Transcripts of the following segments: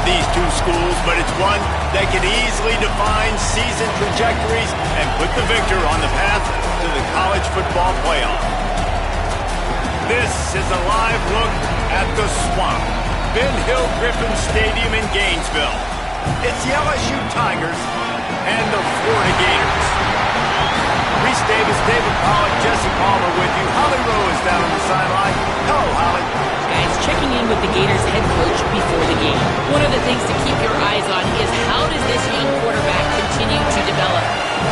these two schools, but it's one that can easily define season trajectories and put the victor on the path to the college football playoff. This is a live look at the Swamp, Ben Hill Griffin Stadium in Gainesville. It's the LSU Tigers and the Florida Gators. Reese Davis, David Pollack, Jesse Palmer with you. Holly Rowe is down on the sideline. Hello, Holly. Guys, checking in with the Gators head coach before the game. One of the things to keep your eyes on is how does this young quarterback continue to develop?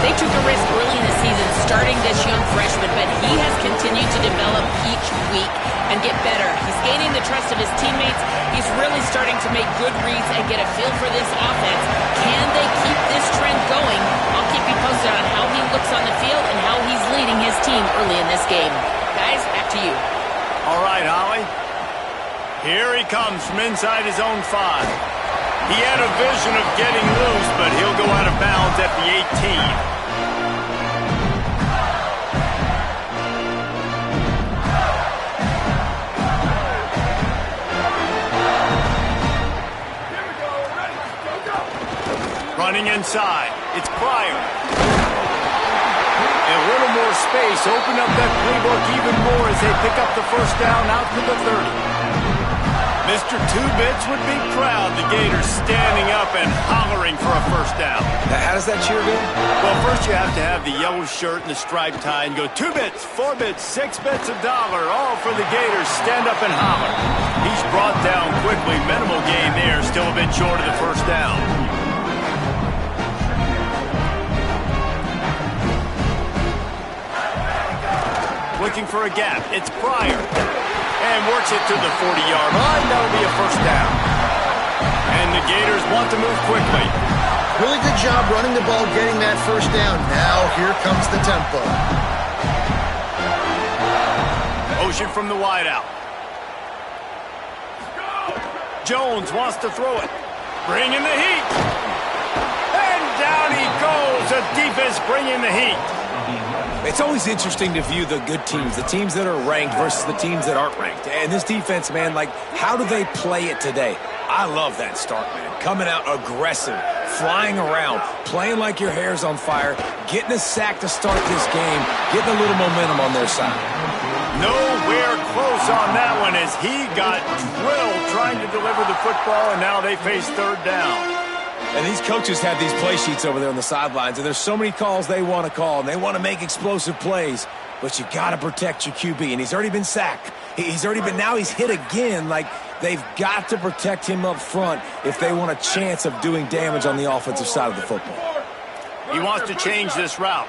They took a risk early in the season starting this young freshman, but he has continued to develop each week and get better. He's gaining the trust of his teammates. He's really starting to make good reads and get a feel for this offense. Can they keep this trend going? I'll keep you posted on how he looks on the field and how he's leading his team early in this game. Guys, back to you. All right, Holly. Here he comes from inside his own 5. He had a vision of getting loose, but he'll go out of bounds at the 18. Running inside, it's Pryor. And a little more space, open up that playbook even more as they pick up the first down out to the 30. Mr. Two-Bits would be proud. The Gators standing up and hollering for a first down. Now, how does that cheer go? Well, first you have to have the yellow shirt and the striped tie and go 2 bits, 4 bits, 6 bits, $1, all for the Gators. Stand up and holler. He's brought down quickly. Minimal gain there, still a bit short of the first down. Looking for a gap. It's Pryor. And works it to the 40-yard line. That'll be a first down. And the Gators want to move quickly. Really good job running the ball, getting that first down. Now here comes the tempo. Motion from the wideout. Jones wants to throw it. Bringing the heat. And down he goes. The defense bringing the heat. It's always interesting to view the good teams, the teams that are ranked versus the teams that aren't ranked. And this defense, man, like, how do they play it today? I love that start, man. Coming out aggressive, flying around, playing like your hair's on fire, getting a sack to start this game, getting a little momentum on their side. Nowhere close on that one as he got drilled trying to deliver the football, and now they face third down. And these coaches have these play sheets over there on the sidelines, and there's so many calls they want to call, and they want to make explosive plays, but you got to protect your QB, and he's already been sacked. Now he's hit again. Like, they've got to protect him up front if they want a chance of doing damage on the offensive side of the football. He wants to change this route.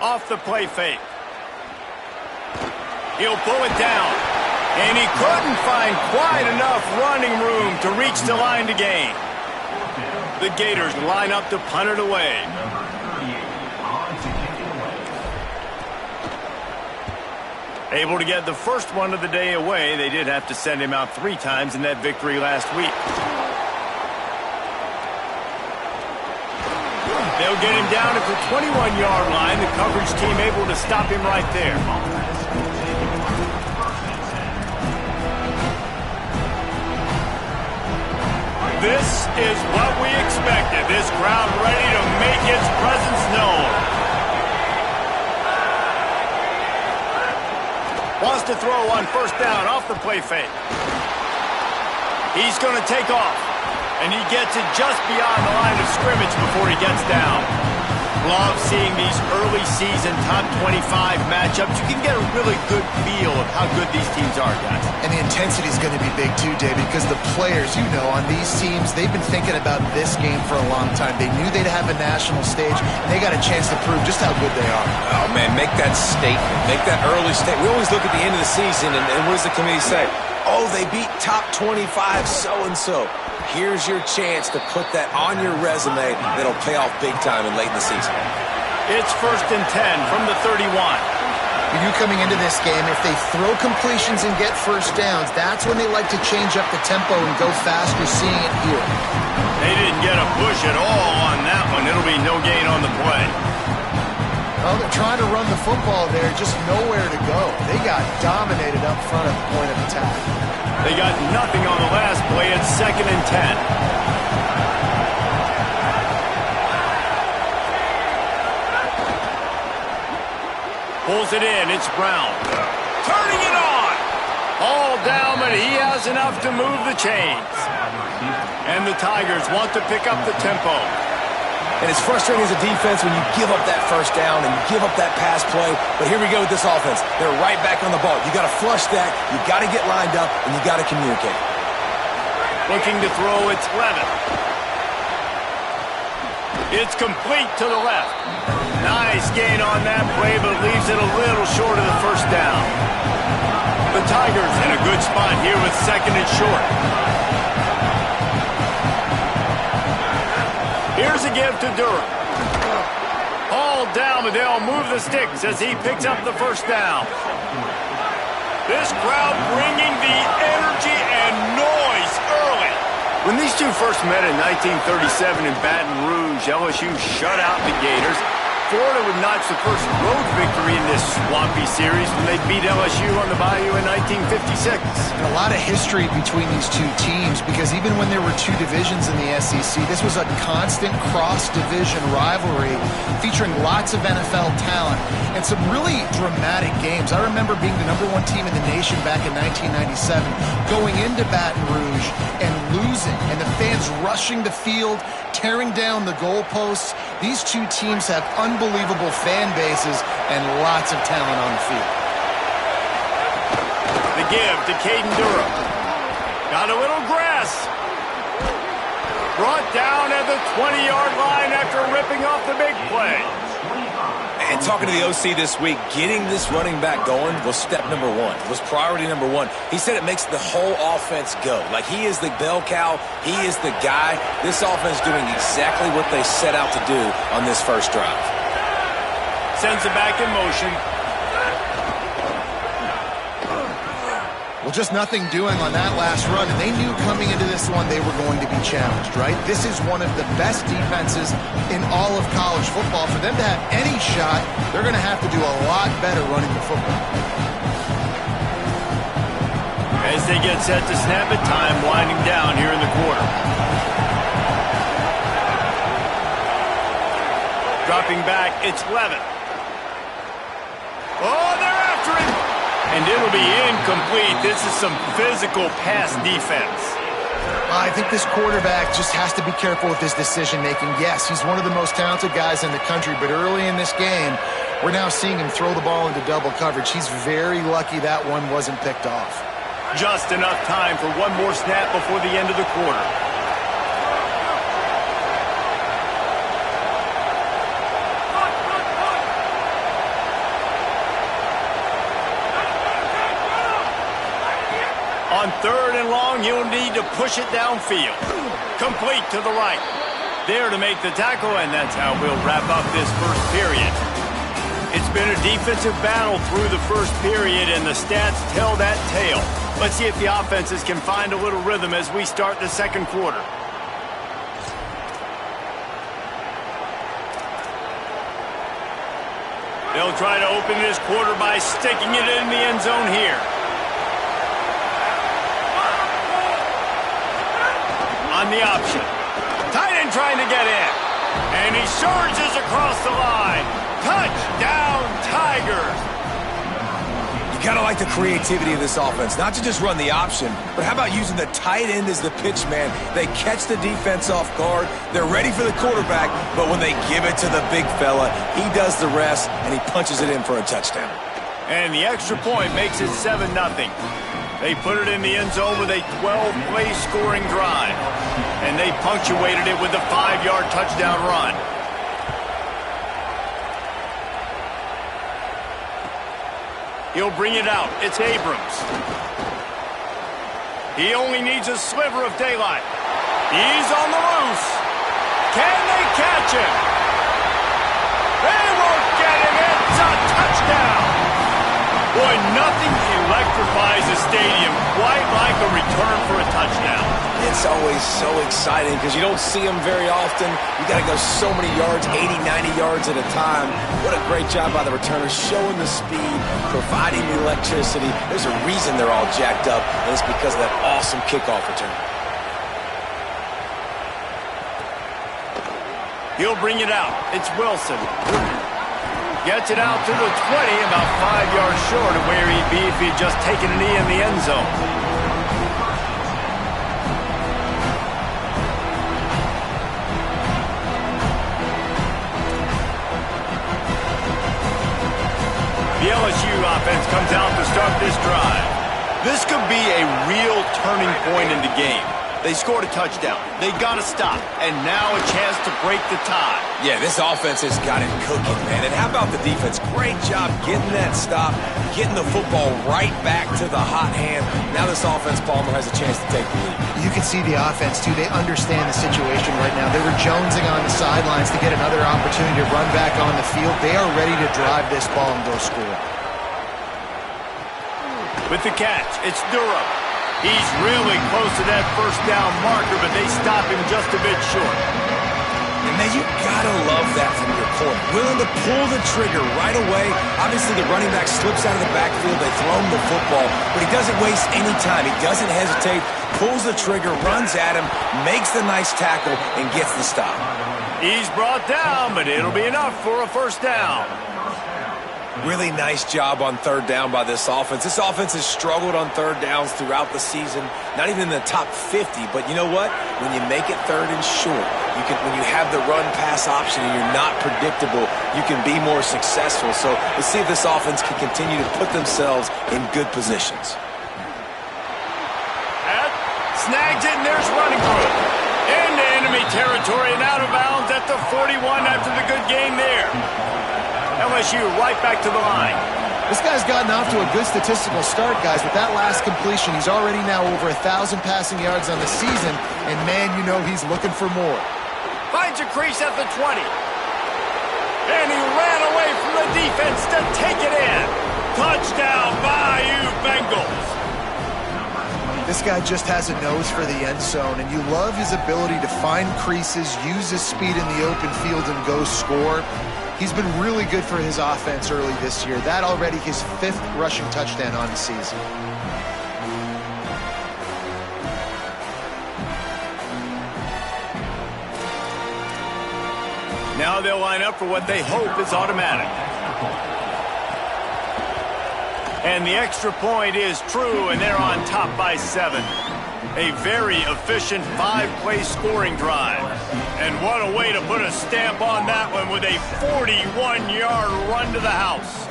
Off the play fake. He'll pull it down. And he couldn't find quite enough running room to reach the line to gain. The Gators line up to punt it away. Able to get the first one of the day away. They did have to send him out 3 times in that victory last week. They'll get him down at the 21-yard line. The coverage team able to stop him right there. This is what we expected. This crowd ready to make its presence known. Wants to throw on first down off the play fake. He's going to take off. And he gets it just beyond the line of scrimmage before he gets down. Love seeing these early season top 25 matchups. You can get a really good feel of how good these teams are, guys. And the intensity is going to be big too, David, because the players, you know, on these teams, they've been thinking about this game for a long time. They knew they'd have a national stage, and they got a chance to prove just how good they are. Oh, man, make that statement. Make that early statement. We always look at the end of the season, and what does the committee say? Oh, they beat top 25 so-and-so. Here's your chance to put that on your resume that'll pay off big time and late in the season. It's 1st and 10 from the 31. You knew coming into this game, if they throw completions and get first downs, that's when they like to change up the tempo and go fast. You're seeing it here. They didn't get a push at all on that one. It'll be no gain on the play. Well, they're trying to run the football there, just nowhere to go. They got dominated up front at the point of attack. They got nothing on the last play. It's 2nd and 10. Pulls it in. It's Brown. Turning it on. All down, but he has enough to move the chains. And the Tigers want to pick up the tempo. And it's frustrating as a defense when you give up that first down and you give up that pass play. But here we go with this offense. They're right back on the ball. You got to flush that. You got to get lined up, and you got to communicate. Looking to throw. It's Levitt. It's complete to the left. Nice gain on that play, but leaves it a little short of the first down. The Tigers in a good spot here with 2nd and short. Here's a give to Durham. All down, but they'll move the sticks as he picks up the first down. This crowd bringing the energy and noise early. When these two first met in 1937 in Baton Rouge, LSU shut out the Gators. Florida would notch the first road victory in this swampy series when they beat LSU on the Bayou in 1956. And a lot of history between these two teams because even when there were two divisions in the SEC, this was a constant cross-division rivalry featuring lots of NFL talent and some really dramatic games. I remember being the #1 team in the nation back in 1997, going into Baton Rouge and losing, and the fans rushing the field, tearing down the goalposts. These two teams have unbelievable fan bases and lots of talent on the field. The give to Caden Durham. Got a little grass. Brought down at the 20-yard line after ripping off the big play. And talking to the OC this week, getting this running back going was step #1, was priority #1. He said it makes the whole offense go. Like, he is the bell cow. He is the guy. This offense doing exactly what they set out to do on this first drive. Sends it back in motion. Well, just nothing doing on that last run, and they knew coming into this one they were going to be challenged, right? This is one of the best defenses in all of college football. For them to have any shot, they're going to have to do a lot better running the football. As they get set to snap it, time winding down here in the quarter. Dropping back, it's Levitt. Oh, they're after him! And it'll be incomplete. This is some physical pass defense. I think this quarterback just has to be careful with his decision-making. Yes, he's one of the most talented guys in the country, but early in this game, we're now seeing him throw the ball into double coverage. He's very lucky that one wasn't picked off. Just enough time for one more snap before the end of the quarter. On 3rd and long, you'll need to push it downfield. Complete to the right. There to make the tackle, and that's how we'll wrap up this first period. It's been a defensive battle through the first period, and the stats tell that tale. Let's see if the offenses can find a little rhythm as we start the second quarter. They'll try to open this quarter by sticking it in the end zone here. On the option. Tight end trying to get in. And he surges across the line. Touchdown, Tigers. You got to like the creativity of this offense. Not to just run the option, but how about using the tight end as the pitch man? They catch the defense off guard. They're ready for the quarterback, but when they give it to the big fella, he does the rest, and he punches it in for a touchdown. And the extra point makes it 7-0. They put it in the end zone with a 12-play scoring drive. And they punctuated it with a 5-yard touchdown run. He'll bring it out. It's Abrams. He only needs a sliver of daylight. He's on the loose. Can they catch him? They won't get him. It's a touchdown. Boy, nothing electrifies a stadium quite like a return for a touchdown. It's always so exciting because you don't see them very often. You got to go so many yards, 80, 90 yards at a time. What a great job by the returners, showing the speed, providing the electricity. There's a reason they're all jacked up, and it's because of that awesome kickoff return. He'll bring it out. It's Wilson. Gets it out to the 20, about 5 yards short of where he'd be if he'd just taken a knee in the end zone. The LSU offense comes out to start this drive. This could be a real turning point in the game. They scored a touchdown. They got to stop. And now a chance to break the tie. Yeah, this offense has got it cooking, man. And how about the defense? Great job getting that stop, getting the football right back to the hot hand. Now this offense, Palmer, has a chance to take the lead. You can see the offense, too. They understand the situation right now. They were jonesing on the sidelines to get another opportunity to run back on the field. They are ready to drive this ball and go score. With the catch, it's Durham. He's really close to that first down marker, but they stop him just a bit short. And man, you gotta love that from your corner. Willing to pull the trigger right away. Obviously, the running back slips out of the backfield. They throw him the football, but he doesn't waste any time. He doesn't hesitate, pulls the trigger, runs at him, makes the nice tackle, and gets the stop. He's brought down, but it'll be enough for a first down. Really nice job on third down by this offense. This offense has struggled on third downs throughout the season. Not even in the top 50, but you know what? When you make it third and short, when you have the run-pass option and you're not predictable, you can be more successful. So let's see if this offense can continue to put themselves in good positions. Snags it, and there's running room. Into enemy territory and out of bounds at the 41 after the good game there. LSU right back to the line. This guy's gotten off to a good statistical start, guys. With that last completion, he's already now over 1,000 passing yards on the season, and man, you know he's looking for more. Finds a crease at the 20. And he ran away from the defense to take it in. Touchdown, Bayou Bengals. This guy just has a nose for the end zone, and you love his ability to find creases, use his speed in the open field, and go score. He's been really good for his offense early this year. That already his 5th rushing touchdown on the season. Now they'll line up for what they hope is automatic. And the extra point is true, and they're on top by 7. A very efficient 5-play scoring drive. And what a way to put a stamp on that one with a 41-yard run to the house.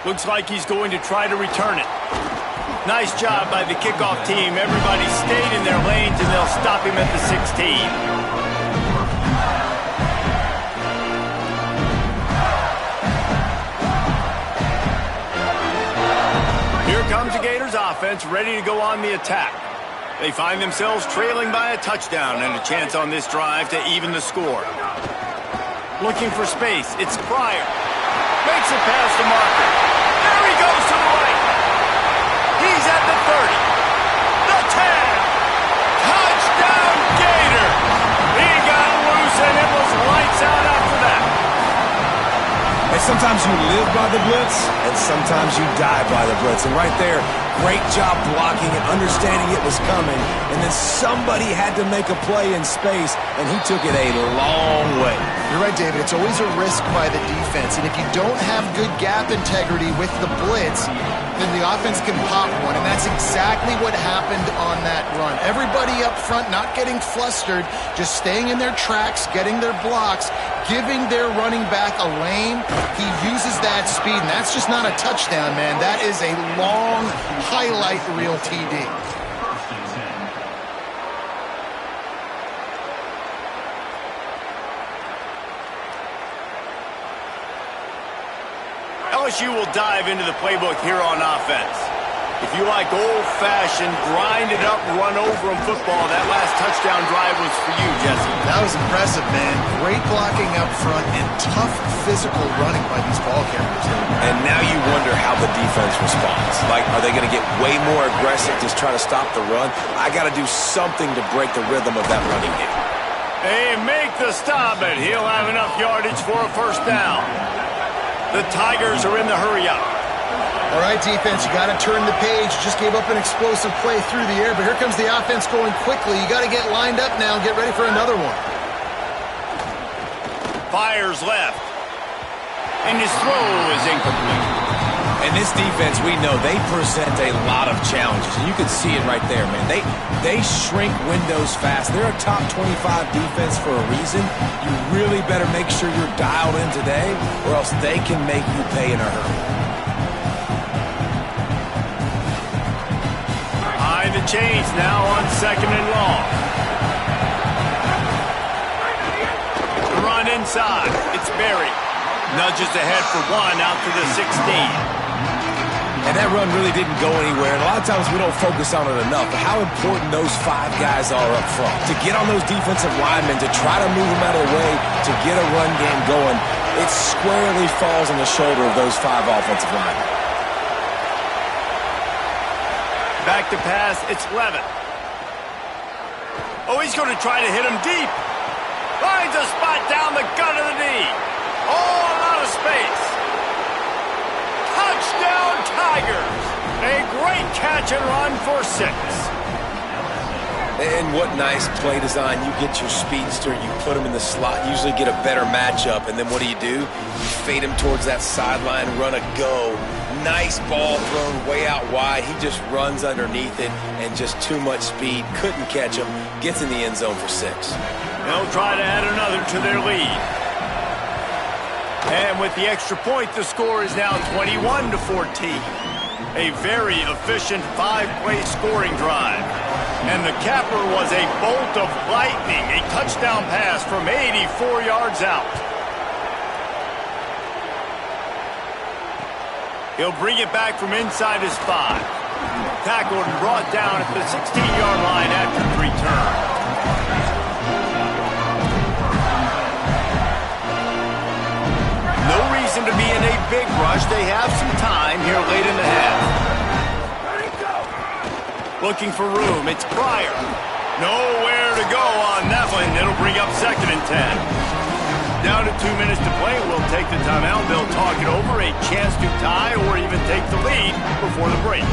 Looks like he's going to try to return it. Nice job by the kickoff team. Everybody stayed in their lanes, and they'll stop him at the 16. Here comes the Gators offense, ready to go on the attack. They find themselves trailing by a touchdown and a chance on this drive to even the score. Looking for space. It's Pryor. Makes it past the marker. There he goes to the right. He's at the 30. The 10. Touchdown, Gator. He got loose, and it was lights out after that. And sometimes you live by the blitz, and sometimes you die by the blitz. And right there, great job blocking and understanding it was coming. And then somebody had to make a play in space, and he took it a long way. You're right, David. It's always a risk by the defense. And if you don't have good gap integrity with the blitz, then the offense can pop one. And that's exactly what happened on that run. Everybody up front not getting flustered, just staying in their tracks, getting their blocks, giving their running back a lane. He uses that speed, and that's just not a touchdown, man. That is a long highlight reel TD. LSU will dive into the playbook here on offense. If you like old-fashioned, grind-it-up, run-over-'em football, that last touchdown drive was for you, Jesse. That was impressive, man. Great blocking up front and tough physical running by these ball carriers. And now you wonder how the defense responds. Like, are they going to get way more aggressive, just try to stop the run? I got to do something to break the rhythm of that running game. They make the stop, and he'll have enough yardage for a first down. The Tigers are in the hurry-up. All right, defense, you got to turn the page. Just gave up an explosive play through the air, but here comes the offense going quickly. You got to get lined up now and get ready for another one. Fires left. And his throw is incomplete. And this defense, we know, they present a lot of challenges. And you can see it right there, man. They shrink windows fast. They're a top 25 defense for a reason. You really better make sure you're dialed in today, or else they can make you pay in a hurry. The chains now on 2nd and long. Run inside. It's Berry. Nudges ahead for one out to the 16. And that run really didn't go anywhere. And a lot of times we don't focus on it enough. But how important those 5 guys are up front. To get on those defensive linemen, to try to move them out of the way, to get a run game going, it squarely falls on the shoulder of those 5 offensive linemen. Back to pass, it's Levin. Oh, he's going to try to hit him deep. Finds a spot down the gut of the knee. Oh, a lot of space. Touchdown, Tigers. A great catch and run for 6. And what nice play design. You get your speedster, you put him in the slot, usually get a better matchup, and then what do? You fade him towards that sideline, run a go. Nice ball thrown way out wide. He just runs underneath it, and just too much speed. Couldn't catch him. Gets in the end zone for 6. They'll try to add another to their lead. And with the extra point, the score is now 21-14. A very efficient 5-play scoring drive. And the capper was a bolt of lightning, a touchdown pass from 84 yards out. He'll bring it back from inside his 5. Tackled and brought down at the 16-yard line after the return. No reason to be in a big rush. They have some time here late in the half. Looking for room. It's Pryor. Nowhere to go on that one. It'll bring up 2nd and 10. Down to 2 minutes to play. We'll take the timeout. They'll talk it over. A chance to tie or even take the lead before the break.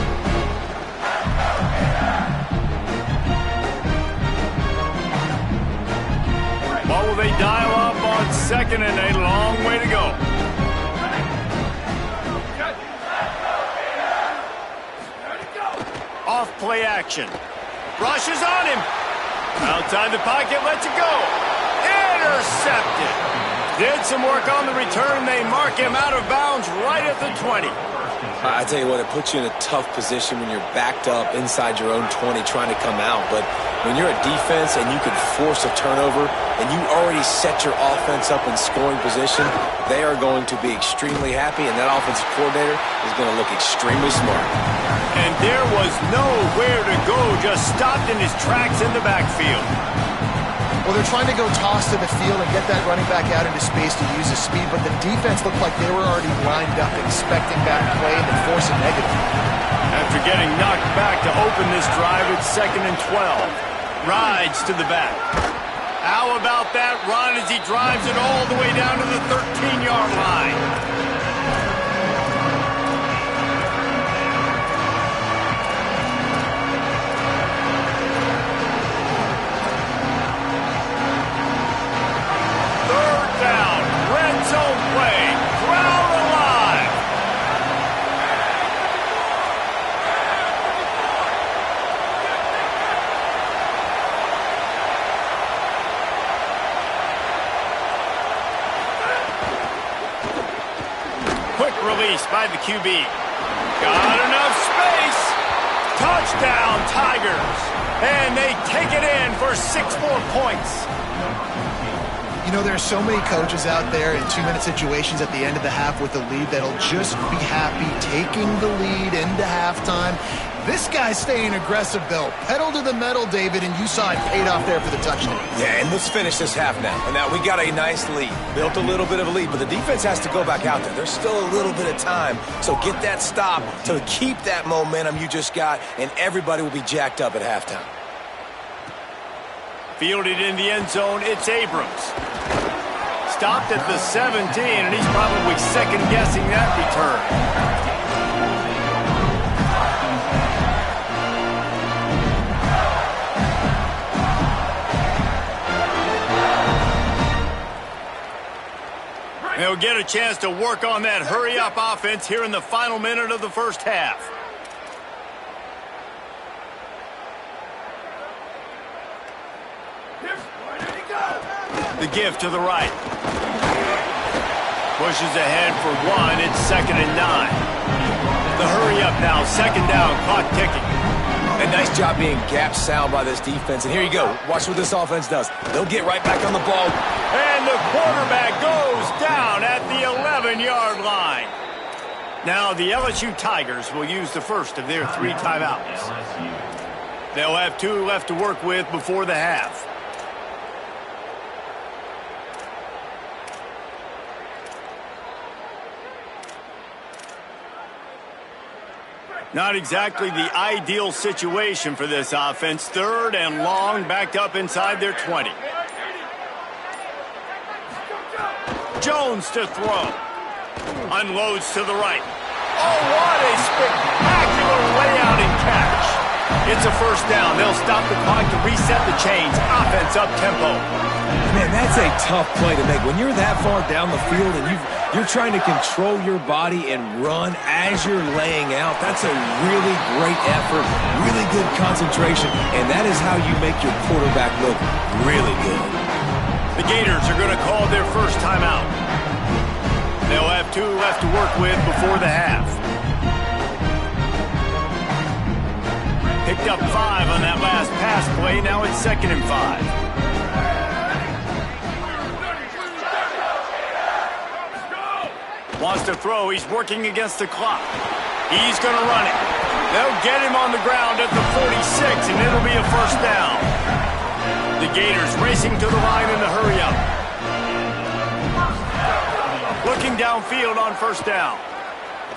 What will they dial up on 2nd and a long way to go? Off play action. Rushes on him. Outside the pocket, lets it go. Intercepted. Did some work on the return. They mark him out of bounds right at the 20. I tell you what, it puts you in a tough position when you're backed up inside your own 20 trying to come out. But when you're a defense and you can force a turnover and you already set your offense up in scoring position, they are going to be extremely happy, and that offensive coordinator is going to look extremely smart. And there was nowhere to go, just stopped in his tracks in the backfield. Well, they're trying to go toss to the field and get that running back out into space to use his speed, but the defense looked like they were already lined up, expecting that play and force a negative. After getting knocked back to open this drive, it's 2nd and 12. Rides to the back. How about that run as he drives it all the way down to the 13-yard line? By the QB. Got enough space. Touchdown, Tigers. And they take it in for 6 more points. You You know, there are so many coaches out there in 2-minute situations at the end of the half with the lead that'll just be happy taking the lead into halftime. This guy's staying aggressive, though. Pedal to the metal, David, and you saw it paid off there for the touchdown. Yeah, and let's finish this half now. And now we got a nice lead. Built a little bit of a lead, but the defense has to go back out there. There's still a little bit of time. So get that stop to keep that momentum you just got, and everybody will be jacked up at halftime. Fielded in the end zone, it's Abrams. Stopped at the 17, and he's probably second-guessing that return. They'll get a chance to work on that hurry-up offense here in the final minute of the first half. The give to the right. Pushes ahead for one. It's 2nd and 9. The hurry up now. 2nd down. Clock ticking. A nice job being gap sound by this defense. And here you go. Watch what this offense does. They'll get right back on the ball. And the quarterback goes down at the 11-yard line. Now the LSU Tigers will use the first of their 3 timeouts. They'll have 2 left to work with before the half. Not exactly the ideal situation for this offense. 3rd and long, backed up inside their 20. Jones to throw. Unloads to the right. Oh, what a spectacular layout and catch. It's a first down. They'll stop the clock to reset the chains. Offense up-tempo. Man, that's a tough play to make. When you're that far down the field and you're trying to control your body and run as you're laying out, that's a really great effort, really good concentration, and that is how you make your quarterback look really good. The Gators are going to call their first timeout. They'll have 2 left to work with before the half. Picked up 5 on that last pass play. Now it's 2nd and 5. Wants to throw. He's working against the clock. He's going to run it. They'll get him on the ground at the 46, and it'll be a first down. The Gators racing to the line in the hurry-up. Looking downfield on first down.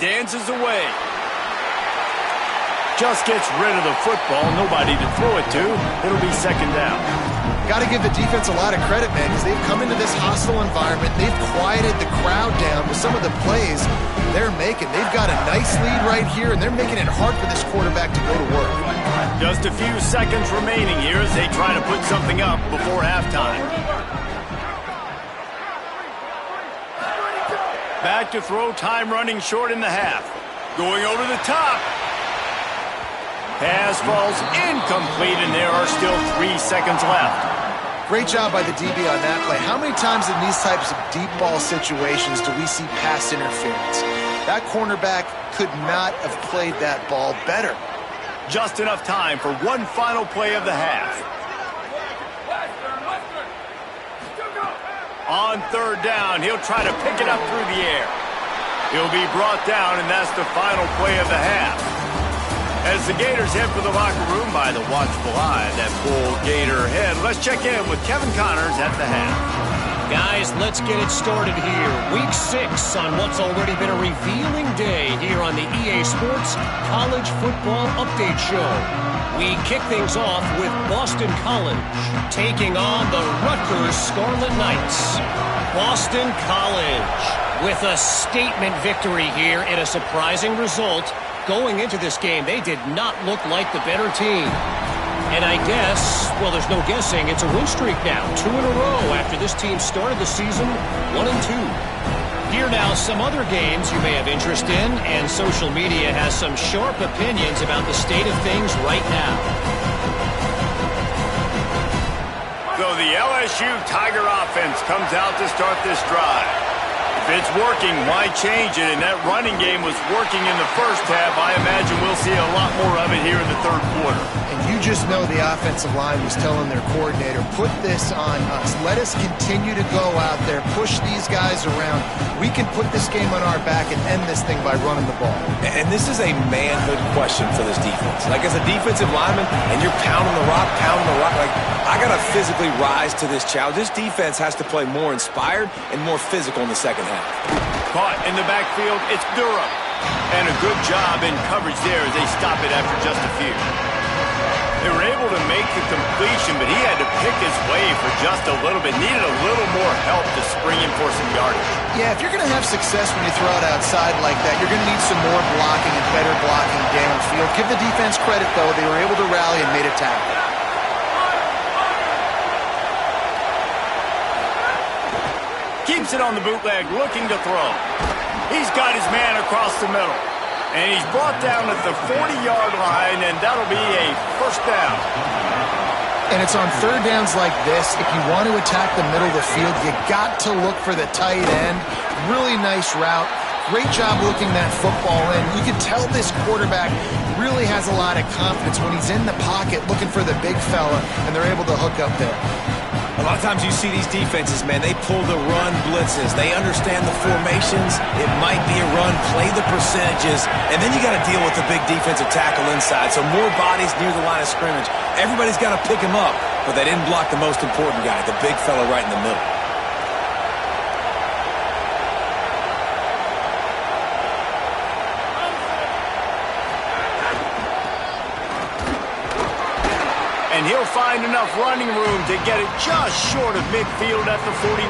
Dances away. Just gets rid of the football. Nobody to throw it to. It'll be 2nd down. Got to give the defense a lot of credit, man, because they've come into this hostile environment. They've quieted the crowd down with some of the plays they're making. They've got a nice lead right here, and they're making it hard for this quarterback to go to work. Just a few seconds remaining here as they try to put something up before halftime. Back to throw, time running short in the half. Going over the top. Pass falls incomplete, and there are still 3 seconds left. Great job by the DB on that play. How many times in these types of deep ball situations do we see pass interference? That cornerback could not have played that ball better. Just enough time for one final play of the half. On 3rd down, he'll try to pick it up through the air. He'll be brought down, and that's the final play of the half. As the Gators head for the locker room by the watchful eye, that full Gator head. Let's check in with Kevin Connors at the half. Guys, let's get it started here. Week 6 on what's already been a revealing day here on the EA Sports College Football Update Show. We kick things off with Boston College taking on the Rutgers Scarlet Knights. Boston College with a statement victory here in a surprising result. Going into this game, they did not look like the better team. And I guess, well, there's no guessing, it's a win streak now. 2 in a row after this team started the season 1-2. Here now, some other games you may have interest in, and social media has some sharp opinions about the state of things right now. So the LSU Tiger offense comes out to start this drive. If it's working, why change it? And that running game was working in the first half. I imagine we'll see a lot more of it here in the 3rd quarter. And You just know the offensive line was telling their coordinator, put this on us. Let us continue to go out there, push these guys around. We can put this game on our back and end this thing by running the ball. And this is a manhood question for this defense. Like, as a defensive lineman, and you're pounding the rock, like, I got to physically rise to this challenge. This defense has to play more inspired and more physical in the second half. Caught in the backfield, it's Durham. And a good job in coverage there as they stop it after just a few. They were able to make the completion, but he had to pick his way for just a little bit. Needed a little more help to spring him for some yardage. Yeah, if you're going to have success when you throw it outside like that, you're going to need some more blocking and better blocking downfield. Give the defense credit, though. They were able to rally and made a tackle. Keeps it on the bootleg, looking to throw. He's got his man across the middle. And he's brought down at the 40-yard line, and that'll be a first down. And it's on third downs like this. If you want to attack the middle of the field, you got to look for the tight end. Really nice route. Great job looking that football in. You can tell this quarterback really has a lot of confidence when he's in the pocket looking for the big fella, and they're able to hook up there. A lot of times you see these defenses, man, they pull the run blitzes. They understand the formations. It might be a run, play the percentages, and then you got to deal with the big defensive tackle inside. So more bodies near the line of scrimmage. Everybody's got to pick him up, but they didn't block the most important guy, the big fella right in the middle. And he'll find enough running room to get it just short of midfield at the 49.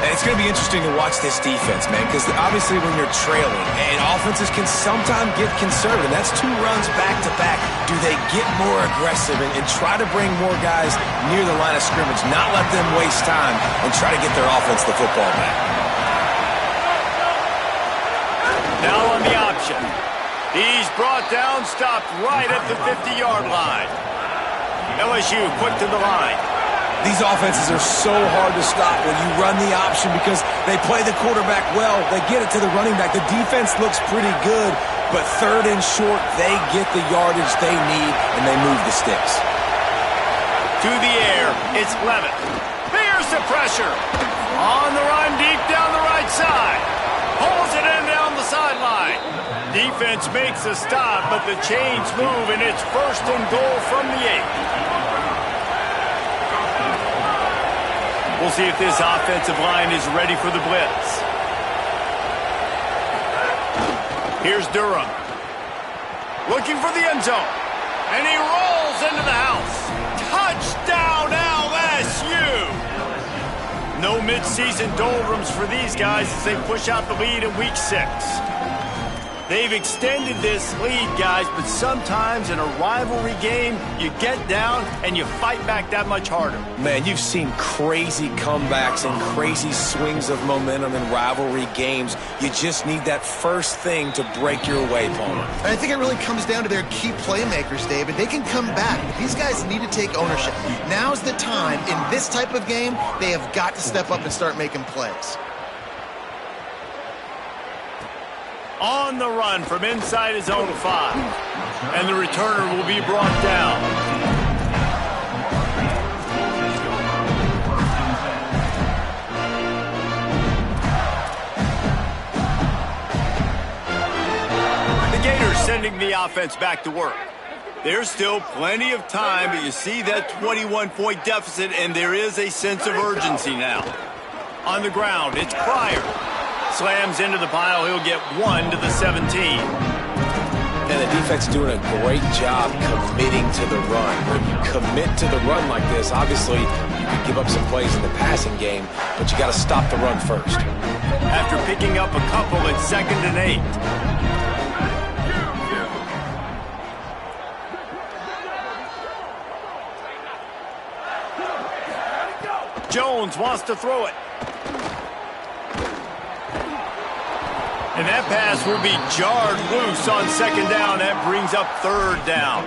And it's going to be interesting to watch this defense, man, because obviously when you're trailing, and offenses can sometimes get conservative. That's two runs back-to-back. Do they get more aggressive and try to bring more guys near the line of scrimmage, not let them waste time, and try to get their offense the football back? Now on the option. He's brought down, stopped right at the 50-yard line. LSU quick to the line. These offenses are so hard to stop when you run the option because they play the quarterback well. They get it to the running back. The defense looks pretty good, but third and short, they get the yardage they need, and they move the sticks. To the air, it's Levitt. Bears the pressure. On the run, deep down the right side. Pulls it in down the sideline. Defense makes a stop, but the chains move, and it's first and goal from the 8. We'll see if this offensive line is ready for the blitz. Here's Durham. Looking for the end zone. And he rolls into the house. Touchdown, LSU! No midseason doldrums for these guys as they push out the lead in Week 6. They've extended this lead, guys, but sometimes in a rivalry game, you get down and you fight back that much harder. Man, you've seen crazy comebacks and crazy swings of momentum in rivalry games. You just need that first thing to break your way, Palmer. And I think it really comes down to their key playmakers, David. They can come back, but these guys need to take ownership. Now's the time. In this type of game, they have got to step up and start making plays. On the run from inside his own 5. And the returner will be brought down. The Gators sending the offense back to work. There's still plenty of time, but you see that 21-point deficit, and there is a sense of urgency now. On the ground, it's Pryor. Slams into the pile. He'll get 1 to the 17. And the defense doing a great job committing to the run. When you commit to the run like this, obviously you can give up some plays in the passing game, but you got to stop the run first. After picking up a couple in 2nd and 8. Jones wants to throw it. And that pass will be jarred loose on 2nd down. That brings up 3rd down.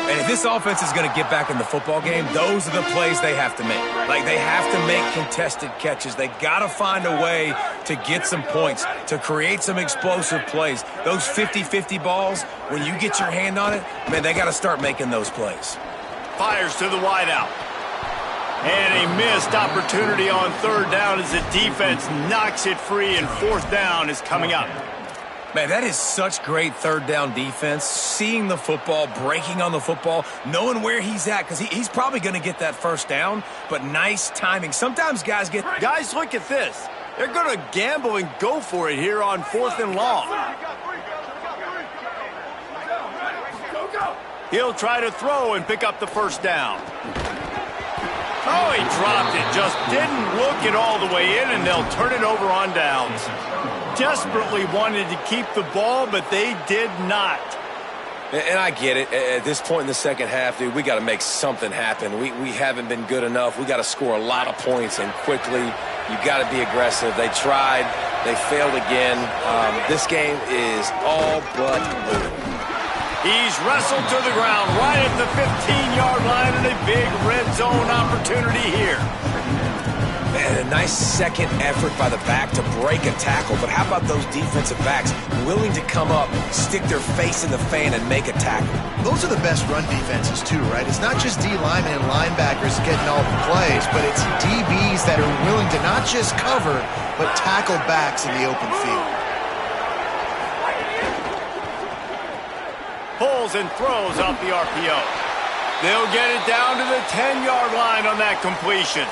And if this offense is going to get back in the football game, those are the plays they have to make. Like, they have to make contested catches. They got to find a way to get some points, to create some explosive plays. Those 50-50 balls, when you get your hand on it, man, they got to start making those plays. Fires to the wideout. And a missed opportunity on third down as the defense knocks it free, and fourth down is coming up. Man, that is such great third down defense. Seeing the football, breaking on the football, knowing where he's at, because he's probably going to get that first down, but nice timing. Sometimes guys get... Guys, look at this. They're going to gamble and go for it here on 4th and long. He'll try to throw and pick up the first down. Oh, he dropped it. Just didn't look it all the way in, and they'll turn it over on downs. Desperately wanted to keep the ball, but they did not. And I get it. At this point in the second half, dude, we got to make something happen. We haven't been good enough. We got to score a lot of points, and quickly. You got to be aggressive. They tried. They failed again. This game is all but over. He's wrestled to the ground right at the 15-yard line, and a big red zone opportunity here. And a nice second effort by the back to break a tackle. But how about those defensive backs willing to come up, stick their face in the fan, and make a tackle? Those are the best run defenses, too, right? It's not just D linemen and linebackers getting all the plays, but it's DBs that are willing to not just cover, but tackle backs in the open field. Pulls and throws off the RPO. They'll get it down to the 10-yard line on that completion.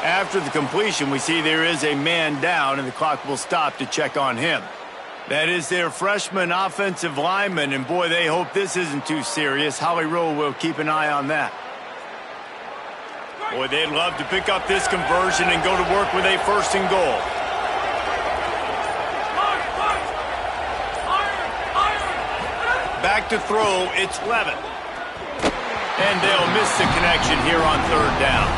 After the completion, we see there is a man down, and the clock will stop to check on him. That is their freshman offensive lineman, and boy, they hope this isn't too serious. Holly Rowe will keep an eye on that. Boy, they'd love to pick up this conversion and go to work with a 1st and goal. Back to throw, it's Levitt. And they'll miss the connection here on 3rd down.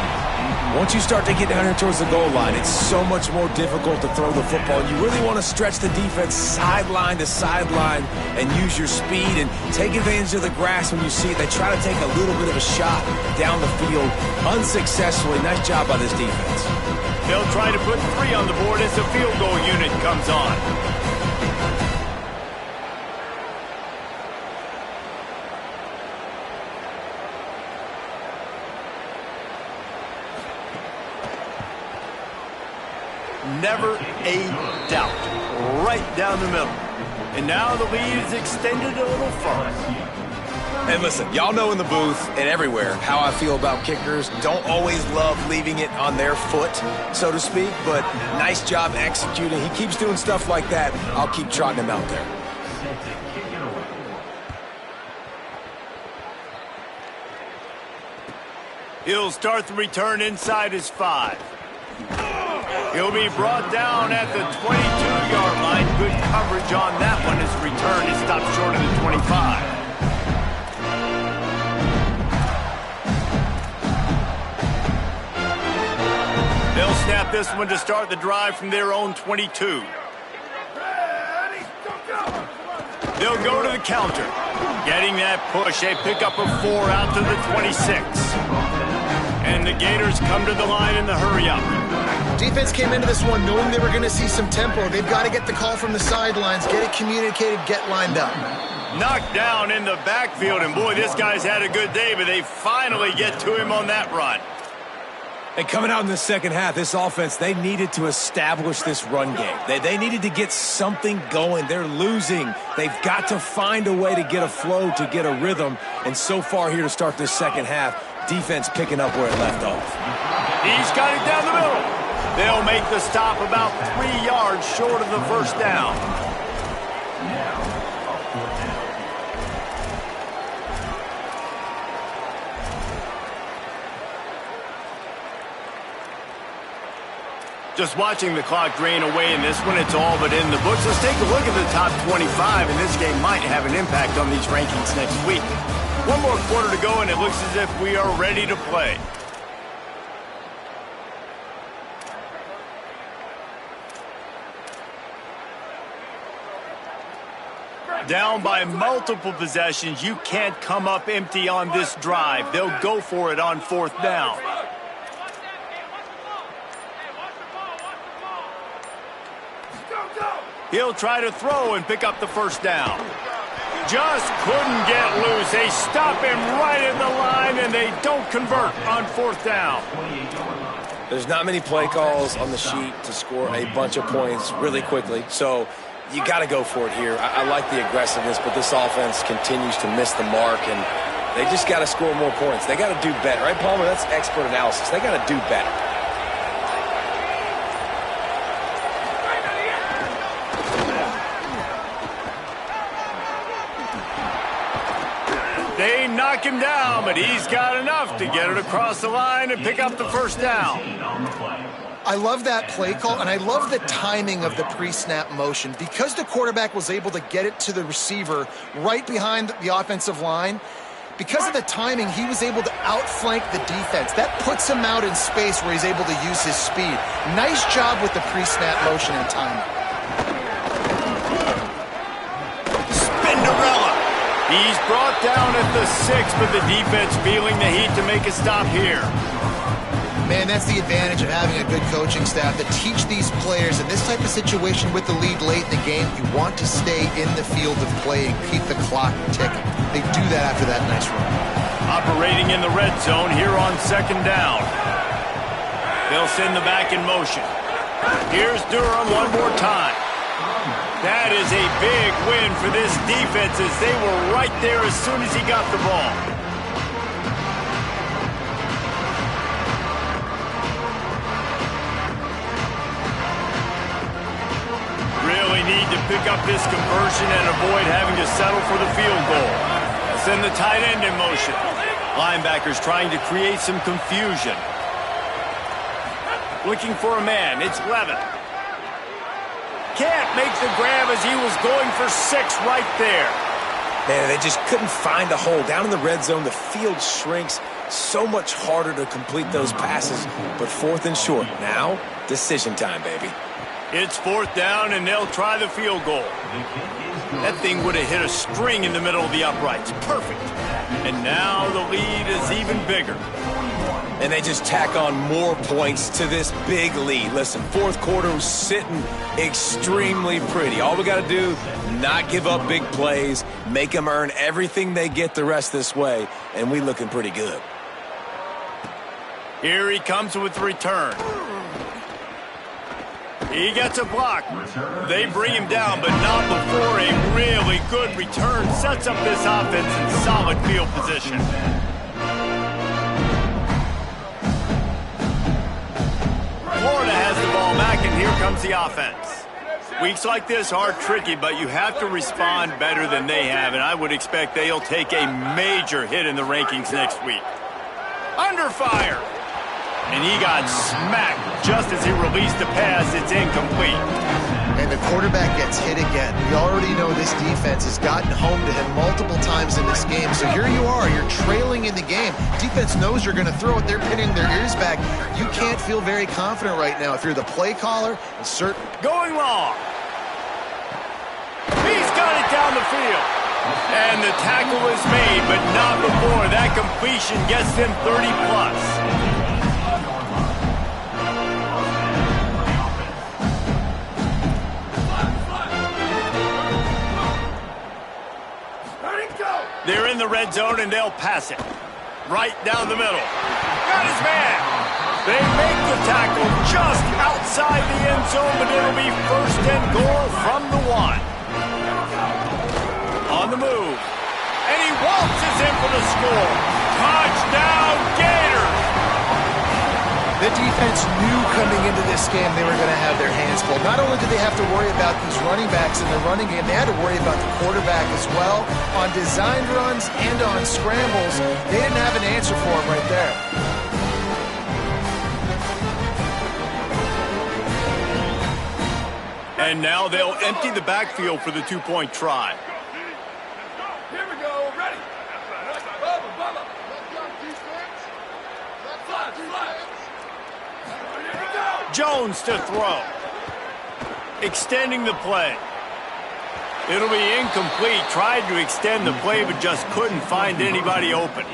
Once you start to get down here towards the goal line, it's so much more difficult to throw the football. You really want to stretch the defense sideline to sideline and use your speed and take advantage of the grass when you see it. They try to take a little bit of a shot down the field unsuccessfully. Nice job by this defense. They'll try to put 3 on the board as the field goal unit comes on. Never a doubt. Right down the middle. And now the lead is extended a little further. And listen, y'all know in the booth and everywhere how I feel about kickers. Don't always love leaving it on their foot, so to speak, but nice job executing. He keeps doing stuff like that. I'll keep trotting him out there. He'll start the return inside his 5. He'll be brought down at the 22-yard line. Good coverage on that one. His return is stopped short of the 25. They'll snap this one to start the drive from their own 22. They'll go to the counter. Getting that push, a pickup of 4 out to the 26. And the Gators come to the line in the hurry-up. Defense came into this one knowing they were going to see some tempo. They've got to get the call from the sidelines, get it communicated, get lined up. Knocked down in the backfield, and boy, this guy's had a good day, but they finally get to him on that run. And coming out in the second half, this offense, they needed to establish this run game. They needed to get something going. They're losing. They've got to find a way to get a flow, to get a rhythm. And so far here to start this second half, defense picking up where it left off. He's got it down the middle. They'll make the stop about 3 yards short of the first down. Just watching the clock drain away in this one, it's all but in the books. Let's take a look at the top 25, and this game might have an impact on these rankings next week. One more quarter to go, and it looks as if we are ready to play. Down by multiple possessions, you can't come up empty on this drive. They'll go for it on 4th down. He'll try to throw and pick up the 1st down. Just couldn't get loose. They stop him right at the line, and they don't convert on 4th down. There's not many play calls on the sheet to score a bunch of points really quickly, so you got to go for it here. I like the aggressiveness, but this offense continues to miss the mark, and they just got to score more points. They got to do better, right, Palmer? That's expert analysis. They got to do better. They knock him down, but he's got enough to get it across the line and pick up the 1st down. I love that play call, and I love the timing of the pre-snap motion. Because the quarterback was able to get it to the receiver right behind the offensive line, because of the timing, he was able to outflank the defense. That puts him out in space where he's able to use his speed. Nice job with the pre-snap motion and timing. He's brought down at the 6, but the defense feeling the heat to make a stop here. Man, that's the advantage of having a good coaching staff to teach these players in this type of situation with the lead late in the game. You want to stay in the field of play and keep the clock ticking. They do that after that nice run. Operating in the red zone here on 2nd down. They'll send the back in motion. Here's Durham one more time. That is a big win for this defense as they were right there as soon as he got the ball. Really need to pick up this conversion and avoid having to settle for the field goal. Send the tight end in motion. Linebackers trying to create some confusion. Looking for a man. It's Levin. Can't make the grab as he was going for 6 right there. Man, they just couldn't find a hole. Down in the red zone, the field shrinks. So much harder to complete those passes. But 4th and short. Now, decision time, baby. It's 4th down, and they'll try the field goal. That thing would have hit a string in the middle of the uprights. Perfect. And now the lead is even bigger. And they just tack on more points to this big lead. Listen, 4th quarter was sitting extremely pretty. All we got to do, not give up big plays, make them earn everything they get the rest this way, and we looking pretty good. Here he comes with the return. He gets a block. They bring him down, but not before a really good return sets up this offense in solid field position. Florida has the ball back, and here comes the offense. Weeks like this are tricky, but you have to respond better than they have, and I would expect they'll take a major hit in the rankings next week. Under fire. And he got smacked just as he released the pass. It's incomplete. And the quarterback gets hit again. We already know this defense has gotten home to him multiple times in this game. So here you are. You're trailing in the game. Defense knows you're going to throw it. They're pinning their ears back. You can't feel very confident right now if you're the play caller. Going long. He's got it down the field. And the tackle is made, but not before that completion gets them 30+. They're in the red zone, and they'll pass it. Right down the middle. Got his man. They make the tackle just outside the end zone, but it'll be 1st and goal from the 1. On the move. And he waltzes in for the score. Touchdown, Gators! The defense knew coming into this game they were going to have their hands full. Not only did they have to worry about these running backs in the running game, they had to worry about the quarterback as well. On designed runs and on scrambles, they didn't have an answer for him right there. And now they'll empty the backfield for the 2-point try. Here we go, ready. Bubba. Jones to throw. Extending the play. It'll be incomplete. Tried to extend the play, but just couldn't find anybody open.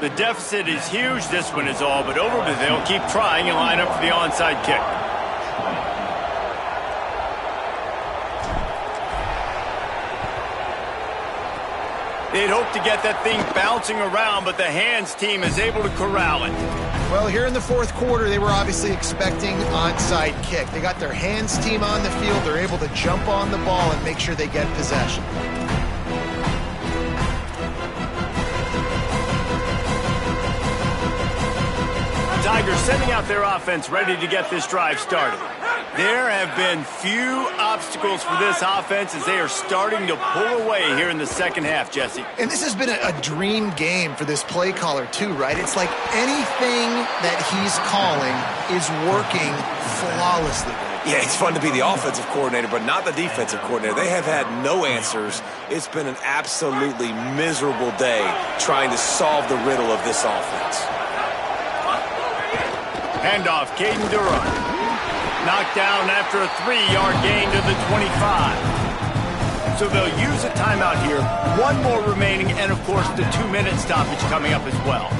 The deficit is huge. This one is all but over, but they'll keep trying and line up for the onside kick. They'd hope to get that thing bouncing around, but the hands team is able to corral it. Well, here in the fourth quarter, they were obviously expecting onside kick. They got their hands team on the field. They're able to jump on the ball and make sure they get possession. Tigers sending out their offense ready to get this drive started. There have been few obstacles for this offense as they are starting to pull away here in the second half, Jesse. And this has been a dream game for this play caller too, right? It's like anything that he's calling is working flawlessly. Yeah, it's fun to be the offensive coordinator, but not the defensive coordinator. They have had no answers. It's been an absolutely miserable day trying to solve the riddle of this offense. Handoff, Caden Durham. Knocked down after a 3-yard gain to the 25. So they'll use a timeout here. One more remaining, and of course the 2-minute stoppage coming up as well.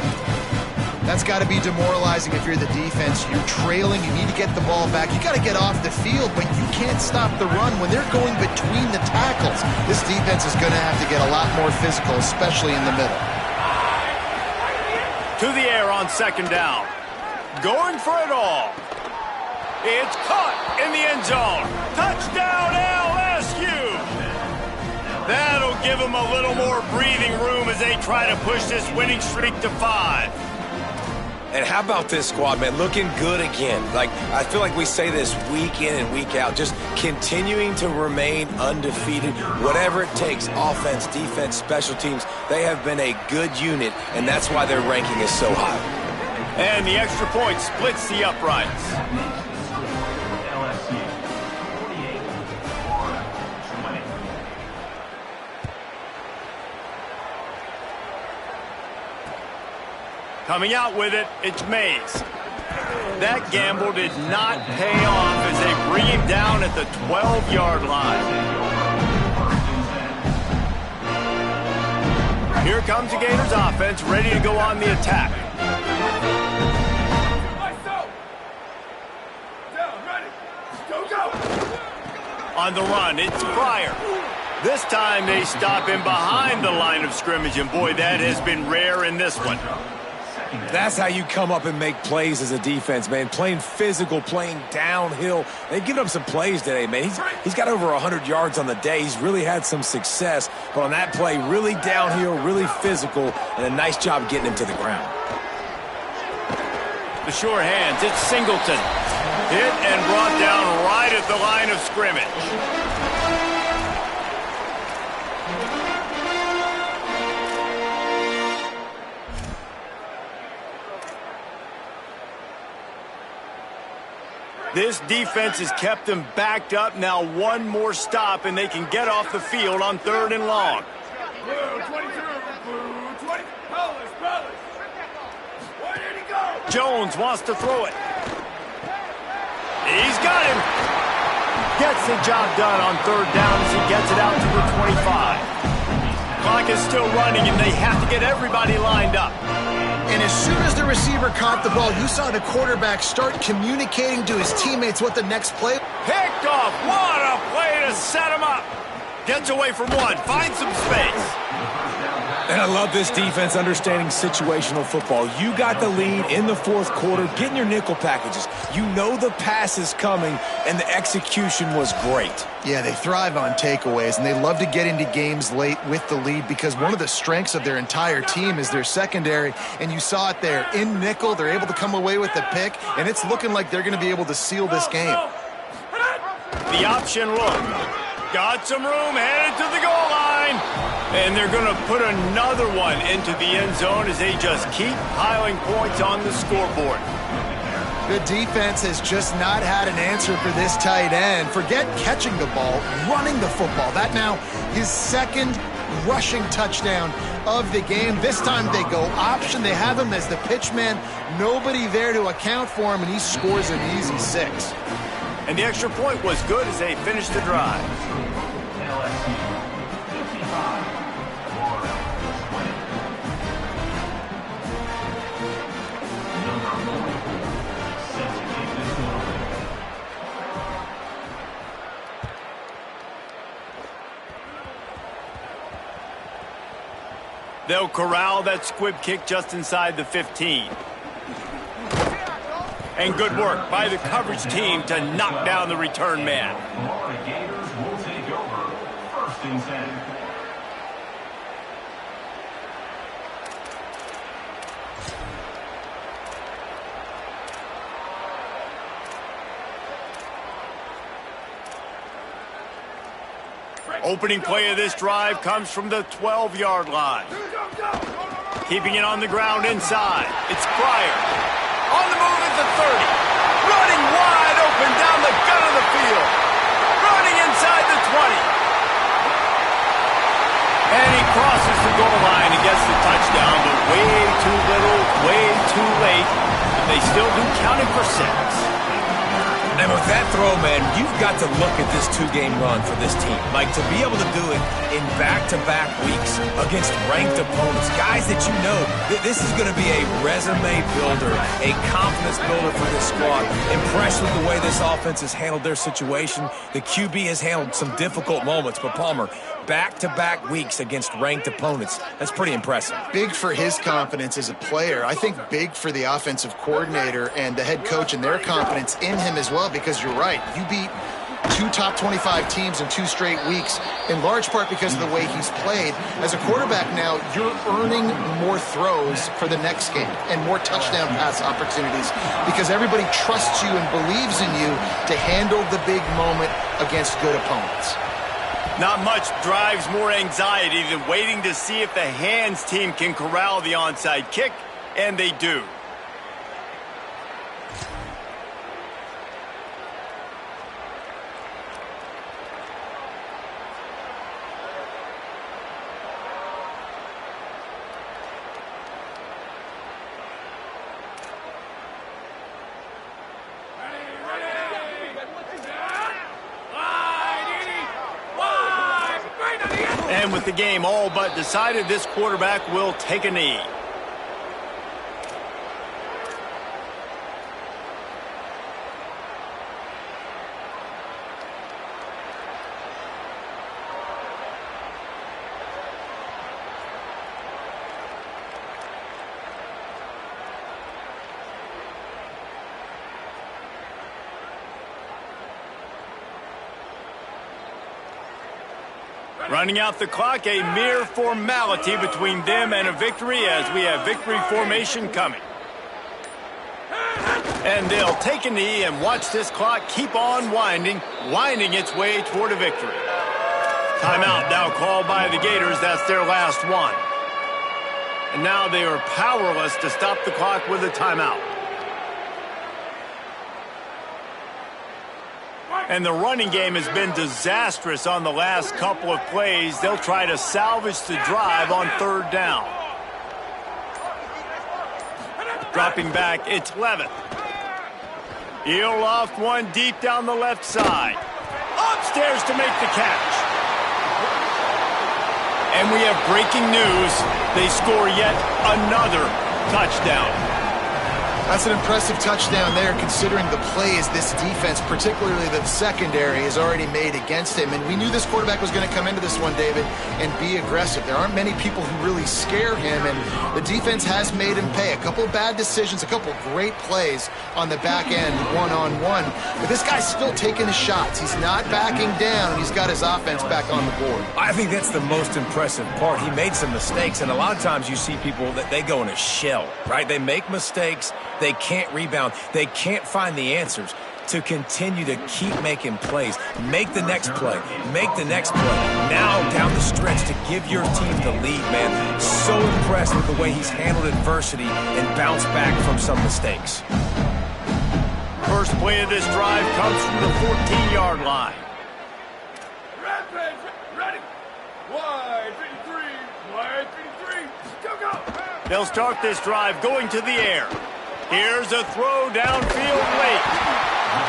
That's got to be demoralizing if you're the defense. You're trailing. You need to get the ball back. You got to get off the field, but you can't stop the run when they're going between the tackles. This defense is going to have to get a lot more physical, especially in the middle. To the air on second down. Going for it all. It's caught in the end zone. Touchdown, LSU. That'll give them a little more breathing room as they try to push this winning streak to 5. And how about this squad, man? Looking good again. Like, I feel like we say this week in and week out, just continuing to remain undefeated. Whatever it takes, offense, defense, special teams, they have been a good unit, and that's why their ranking is so high. And the extra point splits the uprights. Coming out with it, it's Mays. That gamble did not pay off as they bring him down at the 12-yard line. Here comes the Gators offense, ready to go on the attack. On the run, it's Pryor. This time they stop him behind the line of scrimmage, and boy, that has been rare in this one. That's how you come up and make plays as a defense, man. Playing physical, playing downhill. They've given up some plays today, man. He's got over 100 yards on the day. He's really had some success. But on that play, really downhill, really physical, and a nice job getting him to the ground. The sure hands, it's Singleton. Hit and brought down right at the line of scrimmage. This defense has kept them backed up. Now one more stop, and they can get off the field on 3rd and long. Blue 22, blue 20. Polish. Where did he go? Jones wants to throw it. He's got him. Gets the job done on 3rd down as he gets it out to the 25. Clock is still running, and they have to get everybody lined up. And as soon as the receiver caught the ball, you saw the quarterback start communicating to his teammates what the next play. Picked off. What a play to set him up. Gets away from one. Finds some space. And I love this defense understanding situational football. You got the lead in the fourth quarter, getting your nickel packages. You know the pass is coming, and the execution was great. Yeah, they thrive on takeaways, and they love to get into games late with the lead because one of the strengths of their entire team is their secondary, and you saw it there. In nickel, they're able to come away with the pick, and it's looking like they're going to be able to seal this game. The option look. Got some room, headed to the goal line. And they're going to put another one into the end zone as they just keep piling points on the scoreboard. The defense has just not had an answer for this tight end. Forget catching the ball, running the football. That now his second rushing touchdown of the game. This time they go option. They have him as the pitch man. Nobody there to account for him, and he scores an easy 6. And the extra point was good as they finished the drive. LSU, 55, Florida, 20. Number 44, set to kick this one away. They'll corral that squib kick just inside the 15. And good work by the coverage team to knock down the return man. Florida Gators will take over 1st and 10. Opening play of this drive comes from the 12-yard line. Keeping it on the ground inside. It's Pryor. On the move at the 30. Running wide open down the gut of the field. Running inside the 20. And he crosses the goal line and gets the touchdown, but way too little, way too late. But they still do count it for 6. And with that throw, man, you've got to look at this two-game run for this team. Like, to be able to do it in back-to-back weeks against ranked opponents, guys that you know, this is going to be a resume builder, a confidence builder for this squad. Impressed with the way this offense has handled their situation. The QB has handled some difficult moments, but Palmer, back-to-back weeks against ranked opponents, that's pretty impressive. Big for his confidence as a player. I think big for the offensive coordinator and the head coach and their confidence in him as well, because you're right. You beat 2 top 25 teams in 2 straight weeks, in large part because of the way he's played. As a quarterback now, you're earning more throws for the next game and more touchdown pass opportunities because everybody trusts you and believes in you to handle the big moment against good opponents. Not much drives more anxiety than waiting to see if the hands team can corral the onside kick, and they do. And with the game all but decided, this quarterback will take a knee. Running out the clock, a mere formality between them and a victory as we have victory formation coming. And they'll take a knee and watch this clock keep on winding its way toward a victory. Timeout now called by the Gators. That's their last one. And now they are powerless to stop the clock with a timeout. And the running game has been disastrous on the last couple of plays. They'll try to salvage the drive on 3rd down. Dropping back, it's Levitt. He'll loft one deep down the left side. Upstairs to make the catch. And we have breaking news. They score yet another touchdown. That's an impressive touchdown there, considering the plays this defense, particularly the secondary, has already made against him. And we knew this quarterback was going to come into this one, David, and be aggressive. There aren't many people who really scare him, and the defense has made him pay. A couple of bad decisions, a couple of great plays on the back end, one-on-one. But this guy's still taking his shots. He's not backing down, and he's got his offense back on the board. I think that's the most impressive part. He made some mistakes, and a lot of times you see people that they go in a shell, right? They make mistakes. They can't rebound. They can't find the answers to continue to keep making plays. Make the next play. Make the next play. Now down the stretch to give your team the lead, man. So impressed with the way he's handled adversity and bounced back from some mistakes. First play of this drive comes from the 14-yard line. Ready. Wide 53. Wide 53. Go. They'll start this drive going to the air. Here's a throw downfield late.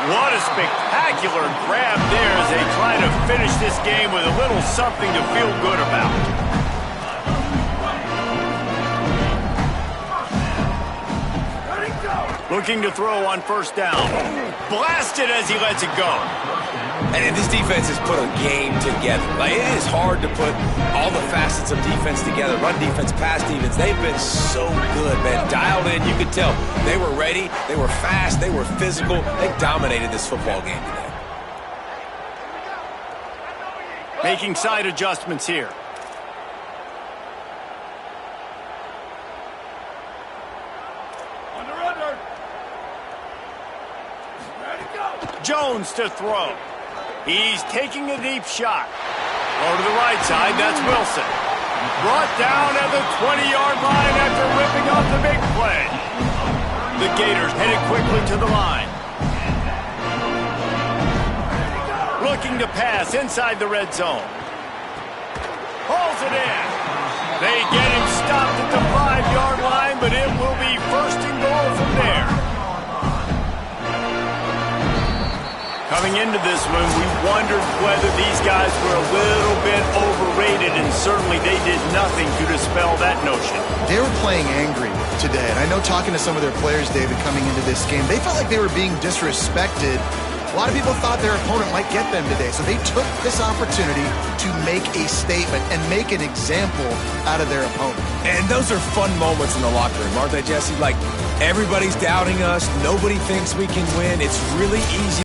What a spectacular grab there as they try to finish this game with a little something to feel good about. Looking to throw on first down. Blasted as he lets it go. And this defense has put a game together. Like, it is hard to put all the facets of defense together. Run defense, pass defense. They've been so good, man. Dialed in, you could tell. They were ready. They were fast. They were physical. They dominated this football game today. Making side adjustments here. Under. Ready, go. Jones to throw. He's taking a deep shot. Go to the right side. That's Wilson. Brought down at the 20-yard line after ripping off the big play. The Gators headed quickly to the line. Looking to pass inside the red zone. Hauls it in. They get him stopped at the 5-yard line, but it will be first and goal from there. Coming into this one, we wondered whether these guys were a little bit overrated, and certainly they did nothing to dispel that notion. They were playing angry today, and I know talking to some of their players, David, coming into this game, they felt like they were being disrespected. A lot of people thought their opponent might get them today, so they took this opportunity to make a statement and make an example out of their opponent. And those are fun moments in the locker room, aren't they, Jesse? Like, everybody's doubting us. Nobody thinks we can win. It's really easy